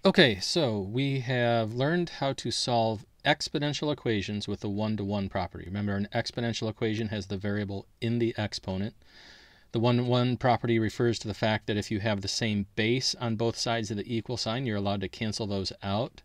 Okay, so we have learned how to solve exponential equations with the one-to-one property. Remember, an exponential equation has the variable in the exponent. The one-to-one property refers to the fact that if you have the same base on both sides of the equal sign, you're allowed to cancel those out.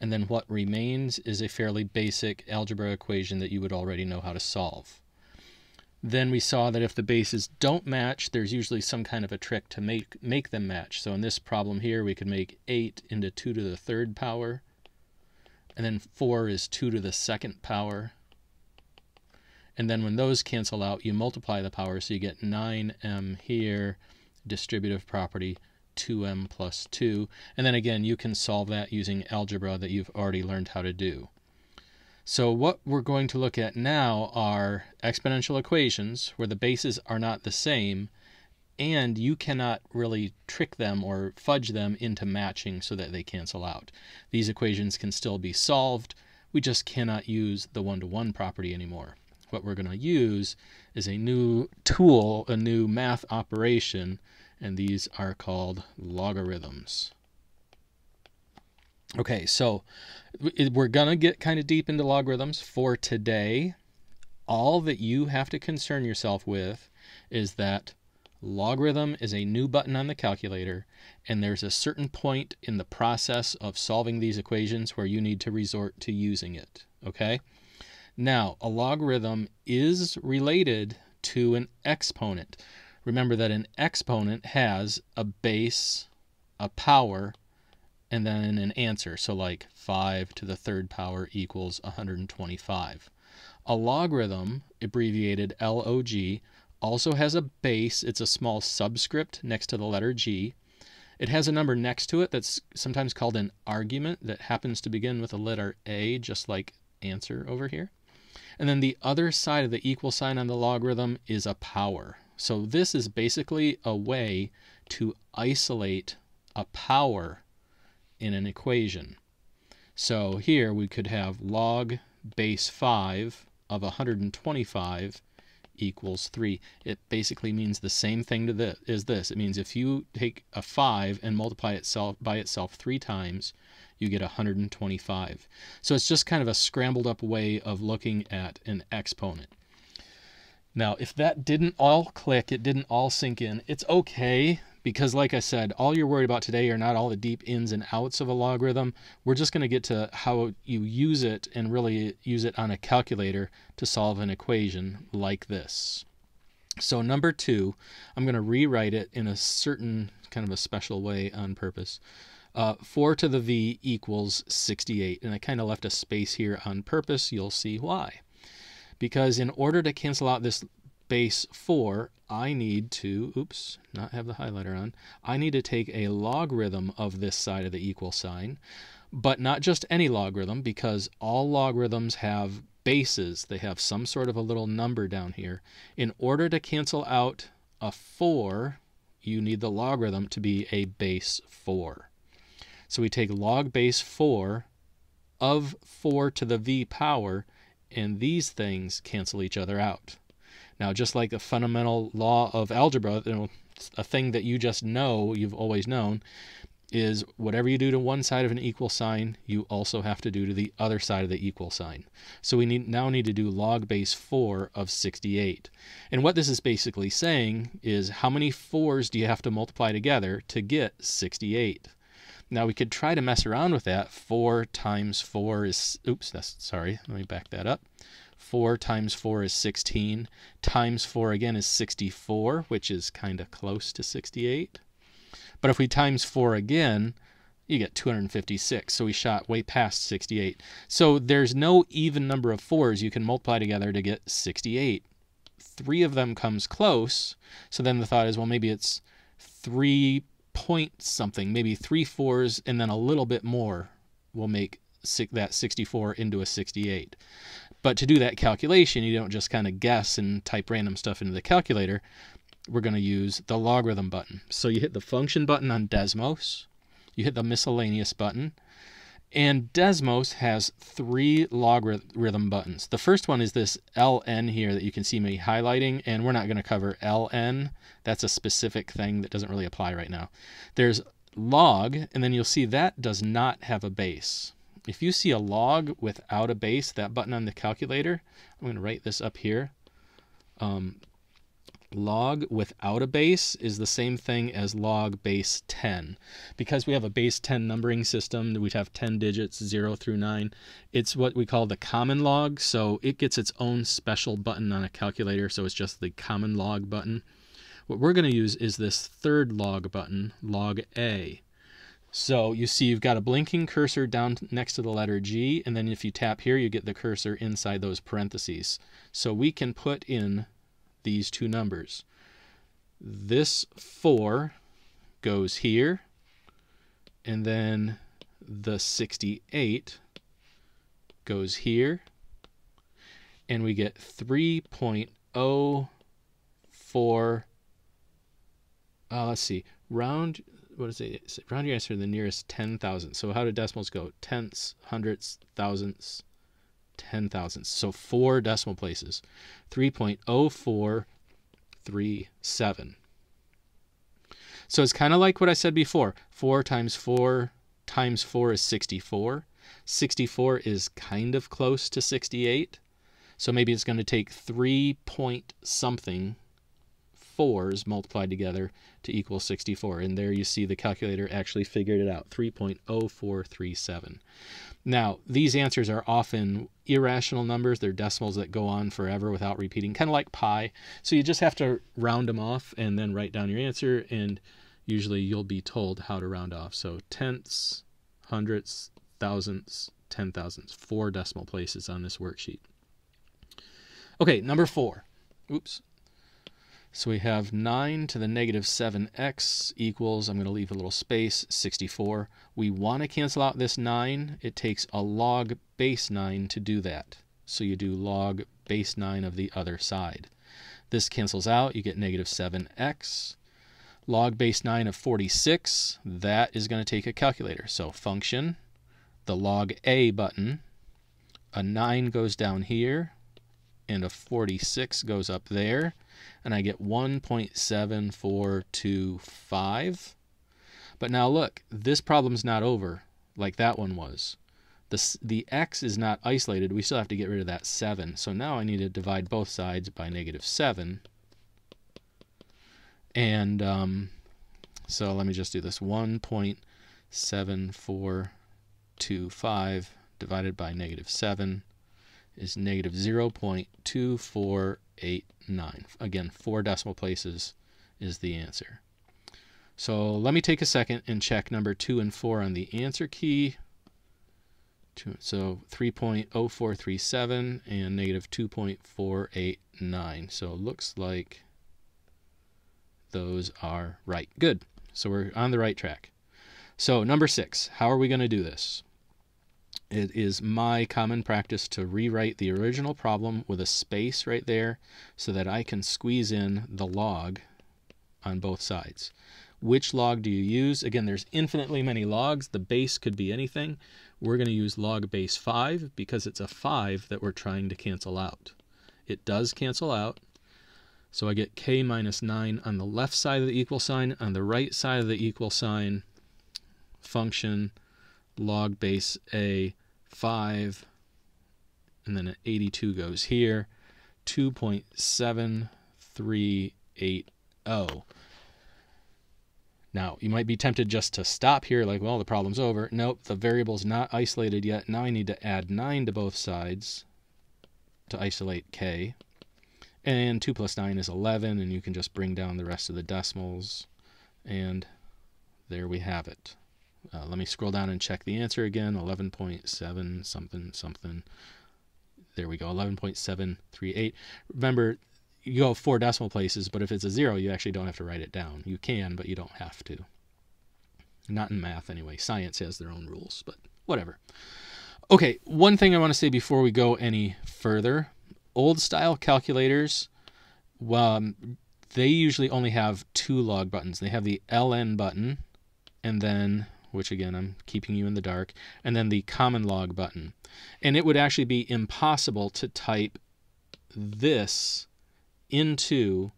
And then what remains is a fairly basic algebra equation that you would already know how to solve. Then we saw that if the bases don't match, there's usually some kind of a trick to make them match. So in this problem here, we could make 8 into 2 to the third power, and then 4 is 2 to the second power. And then when those cancel out, you multiply the power, so you get 9m here, distributive property, 2m plus 2. And then again, you can solve that using algebra that you've already learned how to do. So what we're going to look at now are exponential equations where the bases are not the same, and you cannot really trick them or fudge them into matching so that they cancel out. These equations can still be solved. We just cannot use the one-to-one property anymore. What we're going to use is a new tool, a new math operation, and these are called logarithms. Okay, so we're going to get kind of deep into logarithms for today. All that you have to concern yourself with is that logarithm is a new button on the calculator, and there's a certain point in the process of solving these equations where you need to resort to using it. Okay? Now, a logarithm is related to an exponent. Remember that an exponent has a base, a power, and then an answer. So like 5 to the third power equals 125. A logarithm, abbreviated log, also has a base. It's a small subscript next to the letter g. It has a number next to it that's sometimes called an argument that happens to begin with the letter a, just like answer over here. And then the other side of the equal sign on the logarithm is a power. So this is basically a way to isolate a power in an equation. So here we could have log base 5 of 125 equals 3. It basically means the same thing to this as this. It means if you take a 5 and multiply itself by itself 3 times, you get 125. So it's just kind of a scrambled up way of looking at an exponent. Now, if that didn't all click, it didn't all sink in, it's okay, because like I said, all you're worried about today are not all the deep ins and outs of a logarithm. We're just going to get to how you use it and really use it on a calculator to solve an equation like this. So number 2, I'm going to rewrite it in a certain kind of a special way on purpose. 4 to the v equals 68, and I kind of left a space here on purpose. You'll see why. Because in order to cancel out this base 4, I need to, not have the highlighter on, I need to take a logarithm of this side of the equal sign, but not just any logarithm, because all logarithms have bases. They have some sort of a little number down here. In order to cancel out a 4, you need the logarithm to be a base 4. So we take log base 4 of 4 to the v power, and these things cancel each other out. Now, just like a fundamental law of algebra, a thing that you just know, you've always known, is whatever you do to one side of an equal sign, you also have to do to the other side of the equal sign. So we now need to do log base 4 of 68. And what this is basically saying is how many 4s do you have to multiply together to get 68? Now we could try to mess around with that. 4 times 4 is, let me back that up. 4 times 4 is 16. Times 4 again is 64, which is kind of close to 68. But if we times 4 again, you get 256. So we shot way past 68. So there's no even number of 4s you can multiply together to get 68. 3 of them comes close. So then the thought is, well, maybe it's 3 point something, maybe 3 4s and then a little bit more will make that 64 into a 68. But to do that calculation, you don't just kind of guess and type random stuff into the calculator. We're going to use the logarithm button. So you hit the function button on Desmos, you hit the miscellaneous button, and Desmos has 3 logarithm buttons. The first one is this ln here that you can see me highlighting, and we're not going to cover ln. That's a specific thing that doesn't really apply right now. There's log, and then you'll see that does not have a base. If you see a log without a base, that button on the calculator, I'm going to write this up here. Log without a base is the same thing as log base 10. Because we have a base 10 numbering system, we'd have 10 digits, 0 through 9. It's what we call the common log, so it gets its own special button on a calculator, so it's just the common log button. What we're going to use is this third log button, log A. So you see you've got a blinking cursor down next to the letter G, and then if you tap here, you get the cursor inside those parentheses. So we can put in these two numbers. This 4 goes here, and then the 68 goes here, and we get 3.04. Let's see, round, what does it say? Round your answer to the nearest 10,000. So how do decimals go? Tenths, hundredths, thousandths, 10,000. So 4 decimal places. 3.0437. So it's kind of like what I said before. 4 times 4 times 4 is 64. 64 is kind of close to 68. So maybe it's going to take 3 point something 4s multiplied together to equal 64. And there you see the calculator actually figured it out, 3.0437. Now, these answers are often irrational numbers. They're decimals that go on forever without repeating, kind of like pi. So you just have to round them off and then write down your answer, and usually you'll be told how to round off. So tenths, hundredths, thousandths, 10,000ths, 4 decimal places on this worksheet. Okay, number 4. Oops. So we have 9 to the negative 7x equals, I'm going to leave a little space, 64. We want to cancel out this 9. It takes a log base 9 to do that. So you do log base 9 of the other side. This cancels out. You get negative 7x. Log base 9 of 46, that is going to take a calculator. So function, the log A button, a 9 goes down here, and a 46 goes up there, and I get 1.7425. But now look, this problem's not over like that one was. The x is not isolated. We still have to get rid of that 7. So now I need to divide both sides by negative 7. And so let me just do this. 1.7425 divided by negative 7 is negative 0.2489. Again, 4 decimal places is the answer. So let me take a second and check number 2 and 4 on the answer key. So 3.0437 and negative 2.489. So it looks like those are right. Good. So we're on the right track. So number 6, how are we going to do this? It is my common practice to rewrite the original problem with a space right there so that I can squeeze in the log on both sides. Which log do you use? Again, there's infinitely many logs. The base could be anything. We're going to use log base 5 because it's a 5 that we're trying to cancel out. It does cancel out. So I get k minus 9 on the left side of the equal sign. On the right side of the equal sign, function log base a 5, and then an 82 goes here, 2.7380. Now, you might be tempted just to stop here, like, well, the problem's over. Nope, the variable's not isolated yet. Now I need to add 9 to both sides to isolate k. And 2 plus 9 is 11, and you can just bring down the rest of the decimals. And there we have it. Let me scroll down and check the answer again. 11.7 something something. There we go, 11.738. Remember, you go 4 decimal places, but if it's a 0, you actually don't have to write it down. You can, but you don't have to. Not in math anyway. Science has their own rules, but whatever. Okay, one thing I want to say before we go any further. Old style calculators, they usually only have 2 log buttons. They have the ln button, and then, which again, I'm keeping you in the dark, and then the common log button. And it would actually be impossible to type this into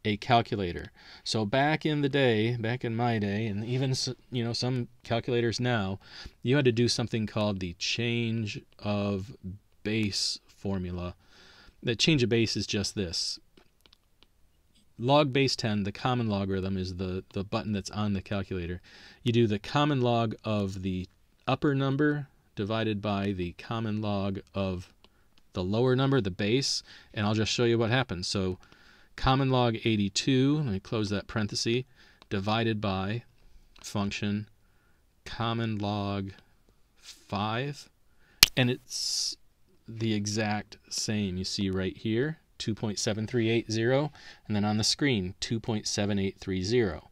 a calculator. So back in the day, back in my day, and even some calculators now, you had to do something called the change of base formula. The change of base is just this. Log base 10, the common logarithm, is the button that's on the calculator. You do the common log of the upper number divided by the common log of the lower number, the base, and I'll just show you what happens. So common log 82, let me close that parenthesis, divided by function common log 5, and it's the exact same. You see right here, 2.7380, and then on the screen, 2.7830.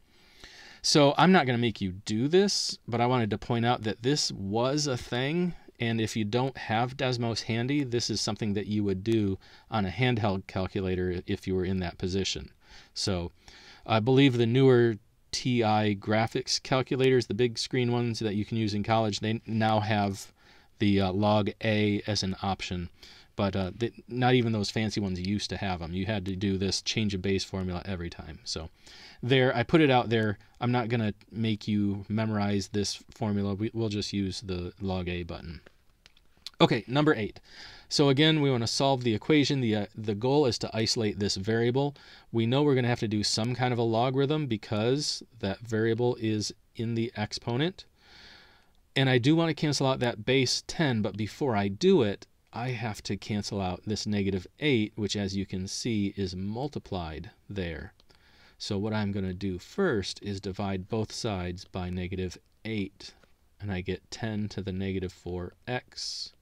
So I'm not going to make you do this, but I wanted to point out that this was a thing, and if you don't have Desmos handy, this is something that you would do on a handheld calculator if you were in that position. So I believe the newer TI graphics calculators, the big screen ones that you can use in college, they now have the log A as an option. But not even those fancy ones used to have them. You had to do this change of base formula every time. So there, I put it out there. I'm not going to make you memorize this formula. We'll just use the log A button. Okay, number 8. So again, we want to solve the equation. The goal is to isolate this variable. We know we're going to have to do some kind of a logarithm because that variable is in the exponent. And I do want to cancel out that base 10, but before I do it, I have to cancel out this -8, which as you can see is multiplied there. So what I'm going to do first is divide both sides by -8, and I get 10 to the -4x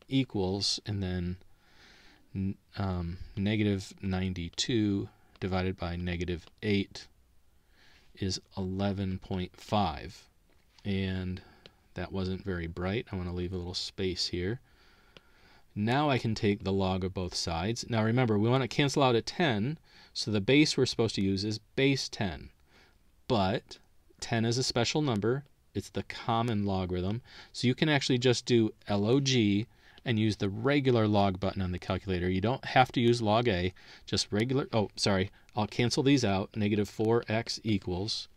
equals, and then -92 divided by -8 is 11.5. And that wasn't very bright. I want to leave a little space here. Now I can take the log of both sides. Now remember, we want to cancel out a 10, so the base we're supposed to use is base 10. But 10 is a special number. It's the common logarithm. So you can actually just do log and use the regular log button on the calculator. You don't have to use log A, just regular. Oh, sorry. I'll cancel these out. -4x equals,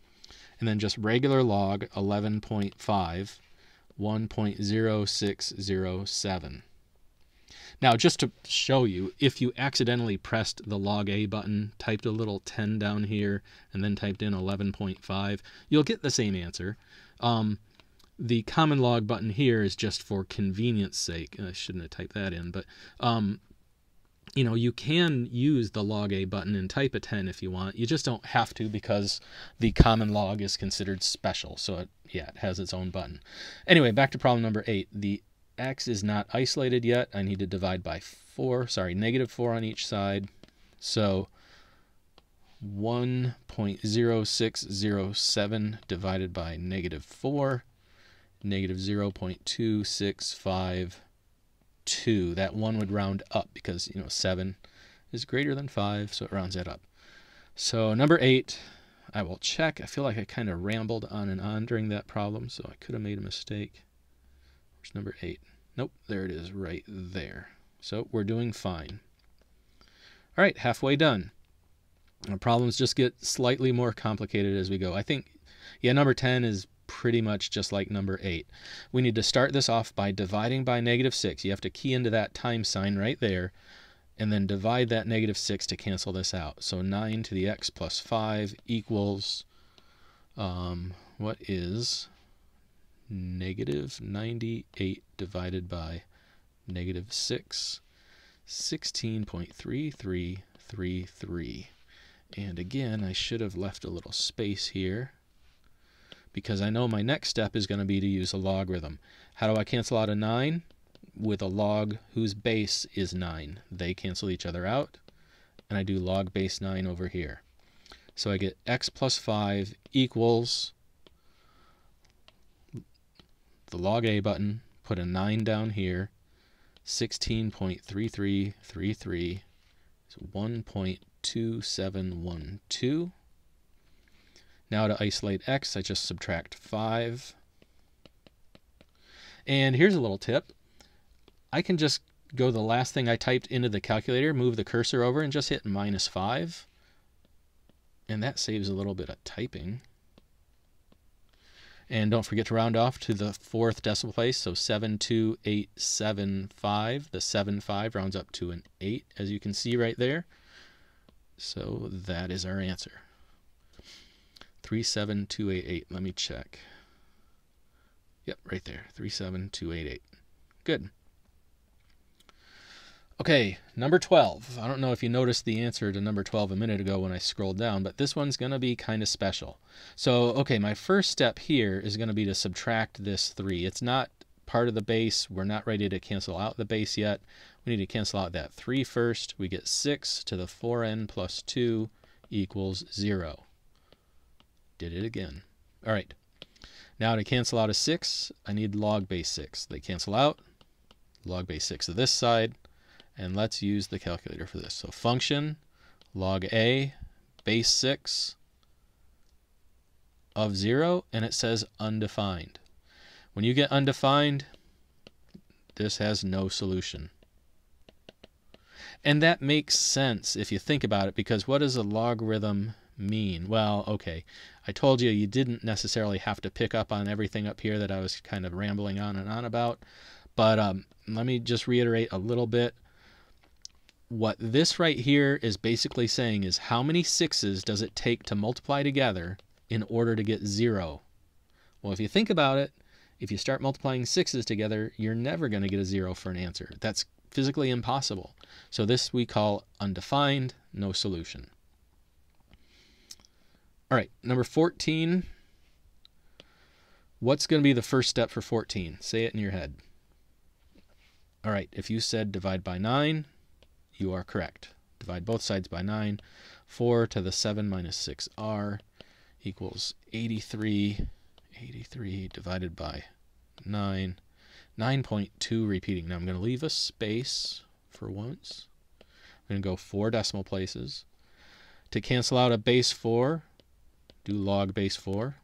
and then just regular log 11.5, 1.0607. Now, just to show you, if you accidentally pressed the log A button, typed a little 10 down here, and then typed in 11.5, you'll get the same answer. The common log button here is just for convenience sake. I shouldn't have typed that in, but you can use the log A button and type a 10 if you want. You just don't have to because the common log is considered special. So it has its own button. Anyway, back to problem number 8. The x is not isolated yet. I need to divide by -4 on each side. So 1.0607 divided by -4, -0.2652. That 1 would round up because 7 is greater than 5, so it rounds that up. So number 8, I will check. I feel like I kind of rambled on and on during that problem, so I could have made a mistake. Where's number 8? Nope, there it is right there. So we're doing fine. All right, halfway done. Our problems just get slightly more complicated as we go. I think, number 10 is pretty much just like number 8. We need to start this off by dividing by -6. You have to key into that time sign right there, and then divide that -6 to cancel this out. So 9 to the x plus 5 equals, what is -98 divided by -6? 16.3333. And again, I should have left a little space here because I know my next step is going to be to use a logarithm. How do I cancel out a 9? With a log whose base is 9. They cancel each other out, and I do log base 9 over here. So I get x plus 5 equals the log A button, put a 9 down here, 16.3333 is 1.2712. Now to isolate x, I just subtract 5. And here's a little tip. I can just go the last thing I typed into the calculator, move the cursor over, and just hit -5. And that saves a little bit of typing. And don't forget to round off to the 4th decimal place, so 72875. The 75 rounds up to an 8, as you can see right there. So that is our answer. 37288. Let me check. Yep, right there. 37288. Good. Okay, number 12. I don't know if you noticed the answer to number 12 a minute ago when I scrolled down, but this one's going to be kind of special. So, okay, my first step here is going to be to subtract this 3. It's not part of the base. We're not ready to cancel out the base yet. We need to cancel out that 3 first. We get 6 to the 4n plus 2 equals 0. Did it again. All right. Now to cancel out a 6, I need log base 6. They cancel out. Log base 6 of this side. And let's use the calculator for this. So function log a base 6 of 0, and it says undefined. When you get undefined, this has no solution. And that makes sense if you think about it, because what does a logarithm mean? Well, okay, I told you didn't necessarily have to pick up on everything up here that I was kind of rambling on and on about, but let me just reiterate a little bit. What this right here is basically saying is how many 6s does it take to multiply together in order to get 0? Well, if you think about it, if you start multiplying 6s together, you're never going to get a 0 for an answer. That's physically impossible. So this we call undefined, no solution. All right, number 14. What's going to be the first step for 14? Say it in your head. All right, if you said divide by 9, you are correct. Divide both sides by 9. 4 to the 7 minus 6r equals 83. 83 divided by 9. 9.2 repeating. Now I'm going to leave a space for once. I'm going to go 4 decimal places. To cancel out a base 4, do log base 4.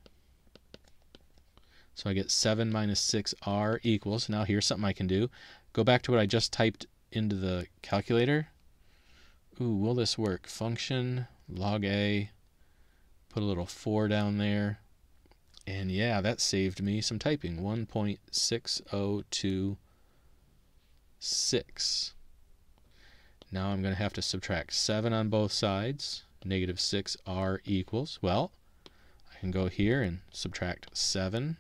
So I get 7 minus 6r equals, now here's something I can do. Go back to what I just typed into the calculator. Ooh, will this work? Function log a, put a little 4 down there, and yeah, that saved me some typing. 1.6026. Now I'm going to have to subtract 7 on both sides. Negative 6r equals, well, I can go here and subtract 7.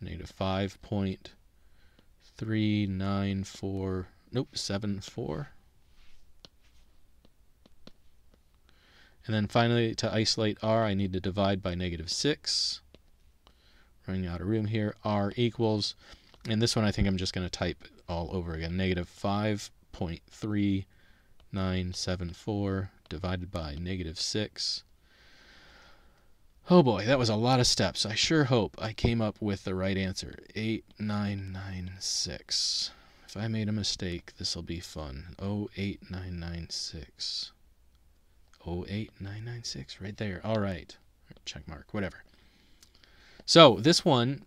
Negative 5.394, nope, 74. And then finally, to isolate r, I need to divide by negative 6. Running out of room here. R equals, and this one I think I'm just going to type all over again. Negative 5.3974 divided by negative 6. Oh boy, that was a lot of steps. I sure hope I came up with the right answer. 8996. If I made a mistake, this will be fun. 08996. 08996, right there. All right. Check mark, whatever. So this one,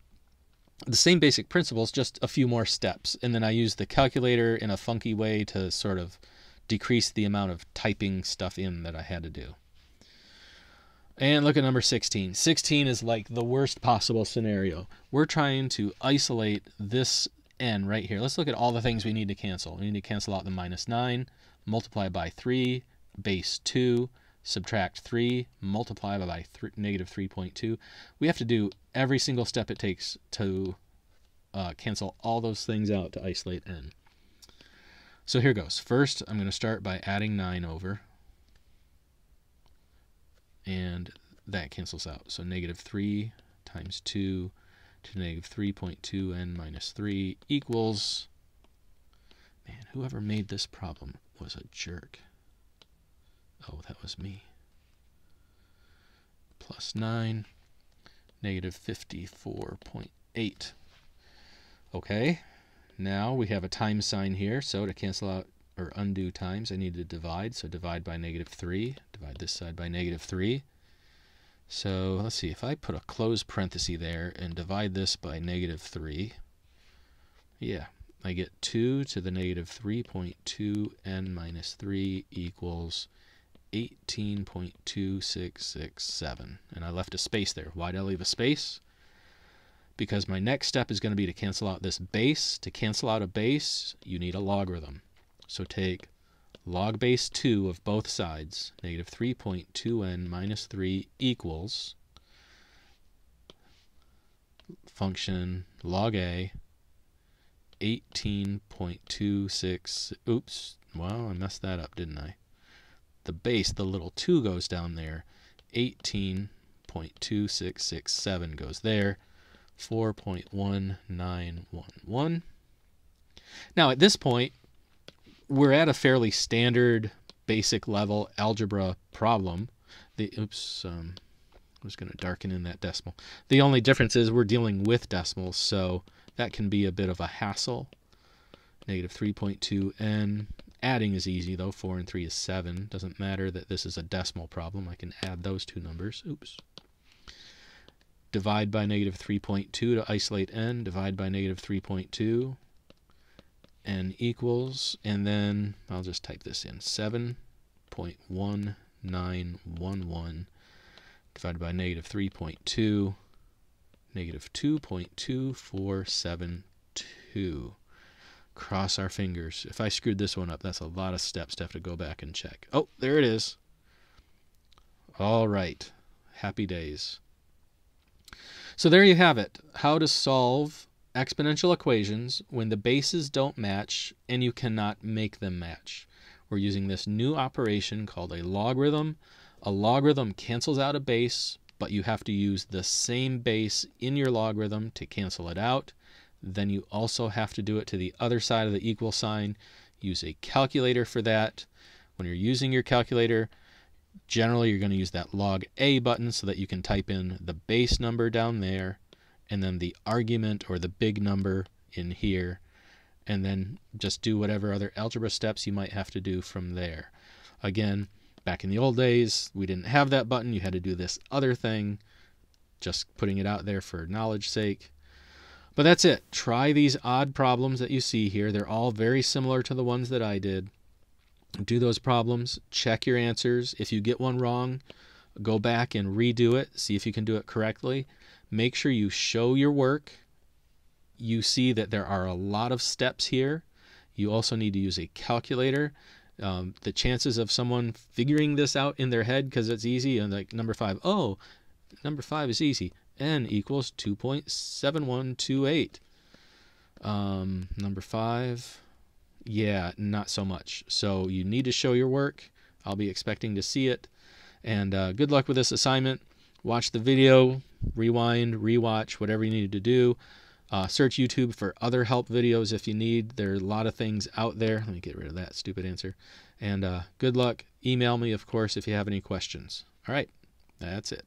the same basic principles, just a few more steps. And then I used the calculator in a funky way to sort of decrease the amount of typing stuff in that I had to do. And look at number 16. 16 is like the worst possible scenario. We're trying to isolate this n right here. Let's look at all the things we need to cancel. We need to cancel out the minus 9, multiply by 3, base 2, subtract 3, multiply by negative 3.2. We have to do every single step it takes to cancel all those things out to isolate n. So here goes. First, I'm going to start by adding 9 over. And that cancels out. So negative 3 times 2 to negative 3.2n minus 3 equals, man, whoever made this problem was a jerk. Oh, that was me. Plus 9, negative 54.8. Okay, now we have a times sign here, so to cancel out or undo times, I need to divide. So divide by negative 3. Divide this side by negative 3. So let's see, if I put a closed parenthesis there and divide this by negative 3, yeah, I get 2 to the negative 3.2n minus 3 equals 18.2667. And I left a space there. Why did I leave a space? Because my next step is going to be to cancel out this base. To cancel out a base, you need a logarithm. So take log base 2 of both sides, negative 3.2n minus 3 equals function log a 18.26, oops, well, I messed that up, didn't I? The base, the little 2 goes down there, 18.2667 goes there, 4.1911. Now at this point, we're at a fairly standard basic level algebra problem. I'm just going to darken in that decimal. The only difference is we're dealing with decimals, so that can be a bit of a hassle. Negative 3.2n. Adding is easy, though. 4 and 3 is 7. Doesn't matter that this is a decimal problem. I can add those two numbers. Oops. Divide by negative 3.2 to isolate n. Divide by negative 3.2. N equals, and then I'll just type this in. 7.1911 divided by negative 3.2, negative 2.2472. Cross our fingers. If I screwed this one up, that's a lot of steps to have to go back and check. Oh, there it is. All right. Happy days. So there you have it. How to solve exponential equations when the bases don't match and you cannot make them match. We're using this new operation called a logarithm. A logarithm cancels out a base, but you have to use the same base in your logarithm to cancel it out. Then you also have to do it to the other side of the equal sign. Use a calculator for that. When you're using your calculator, generally you're going to use that log A button so that you can type in the base number down there and then the argument or the big number in here, and then just do whatever other algebra steps you might have to do from there. Again, back in the old days, we didn't have that button. You had to do this other thing, just putting it out there for knowledge's sake. But that's it. Try these odd problems that you see here. They're all very similar to the ones that I did. Do those problems. Check your answers. If you get one wrong, go back and redo it. See if you can do it correctly. Make sure you show your work. You see that there are a lot of steps here. You also need to use a calculator. The chances of someone figuring this out in their head because it's easy, and like number 5, oh, number 5 is easy. N equals 2.7128. Number 5, yeah, not so much. So you need to show your work. I'll be expecting to see it. And good luck with this assignment. Watch the video, rewind, rewatch, whatever you need to do. Search YouTube for other help videos if you need. There are a lot of things out there. Let me get rid of that stupid answer. And good luck. Email me, of course, if you have any questions. All right, that's it.